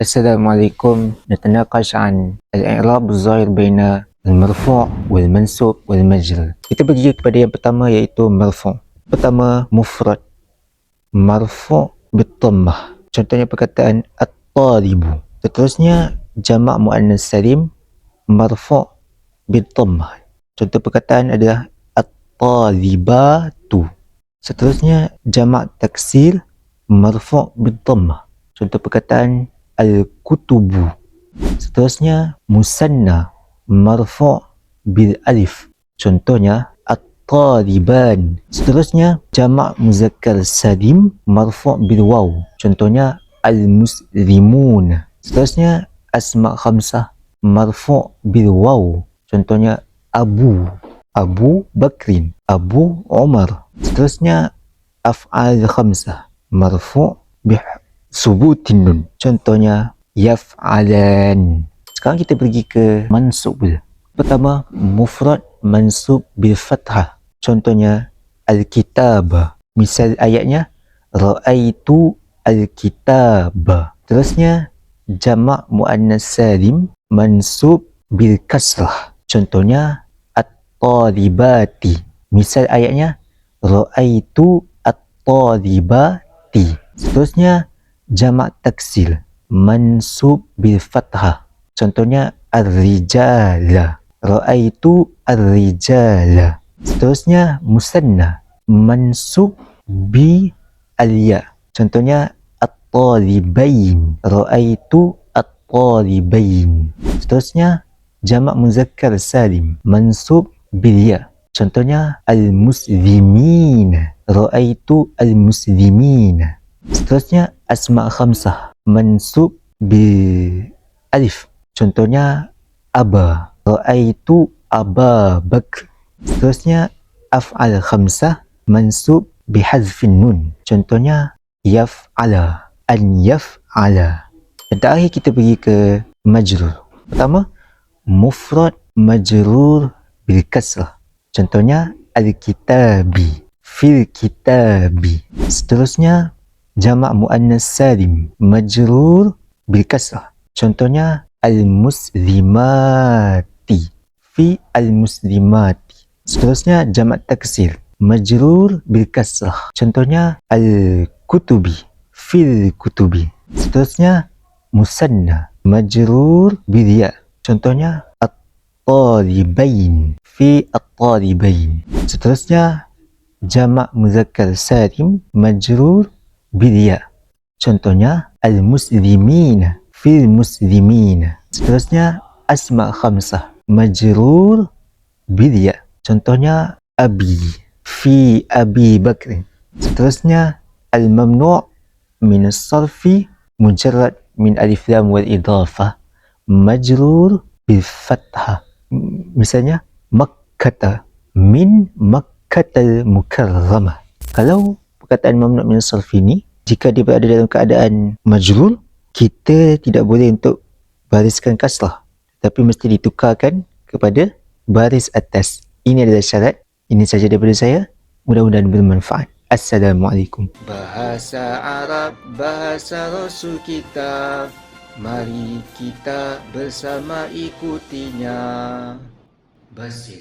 السلام عليكم. نتناقش عن الإعراب الظاهر بين المرفوع والمنصوب والمجرور. Kita pergi kepada yang pertama, iaitu marfu'. Pertama, mufrad marfu' bidhammah. Contohnya perkataan at-talibu. Seterusnya jamak muannas salim marfu' bidhammah. Contoh perkataan adalah at-talibatu. Seterusnya jamak taksir marfu' bidhammah. Contoh perkataan al-kutubu. Seterusnya musanna marfu' bil alif. Contohnya at-taliban. Seterusnya jamak muzakkar salim marfu' bil waw. Contohnya al-muslimun. Seterusnya asma' khamsah marfu' bil waw. Contohnya Abu Bakrin, Abu Umar. Seterusnya af'al khamsah marfu' bih subutin nun. Contohnya yaf'alan. Sekarang kita pergi ke mansub. Pertama, mufrad mansub bil fathah. Contohnya al-kitab. Misal ayatnya ra'aitu al-kitab. Terusnya jamak muannas salim mansub bil kasrah. Contohnya at-talibati. Misal ayatnya ra'aitu at-talibati. Seterusnya jamak taksir mansub bil fathah. Contohnya ar-rijala. Ra'aitu ar-rijala. Seterusnya musanna mansub bi al-ya. Contohnya at-talibain. Ra'aitu at-talibain. Seterusnya jamak muzakkar salim mansub bil ya. Contohnya al-muslimin. Ra'aitu al-muslimin. Seterusnya asma' khamsah mansub bil alif. Contohnya aba. Ra'aitu aba bakr. Seterusnya af'al khamsah mansub bihazfin nun. Contohnya yaf'ala, an yaf'ala. Dan terakhir kita pergi ke majrur. Pertama, mufrad majrur bil kasrah. Contohnya al-kitabi, fil kitabi. Seterusnya jamak muannas salim majrur bil kasrah. Contohnya al-muslimati, fi al-muslimati. Seterusnya jamak taksir majrur bil kasrah. Contohnya al-kutubi, fil kutubi. Seterusnya musanna majrur bil ya. Contohnya at-talibain, fi at-talibain. Seterusnya jamak muzakkar salim majrur bil ya. Contohnya al-muslimin, fil muslimin. Seterusnya asma' khamsah majrur bil ya. Contohnya abi, fi abi bakr. Seterusnya al-mamnu' min as-sarfi mujarrad min alif lam wal idafah majrur bil fathah. Misalnya makkata, min makkatal mukarramah. Kalau perkataan mamnu' min as-sarf ini, jika dia berada dalam keadaan majrur, kita tidak boleh untuk bariskan kasrah, tapi mesti ditukarkan kepada baris atas. Ini adalah syarat. Ini saja daripada saya. Mudah-mudahan bermanfaat. Assalamualaikum. Bahasa Arab, bahasa Rasul kita. Mari kita bersama ikutinya. Basil.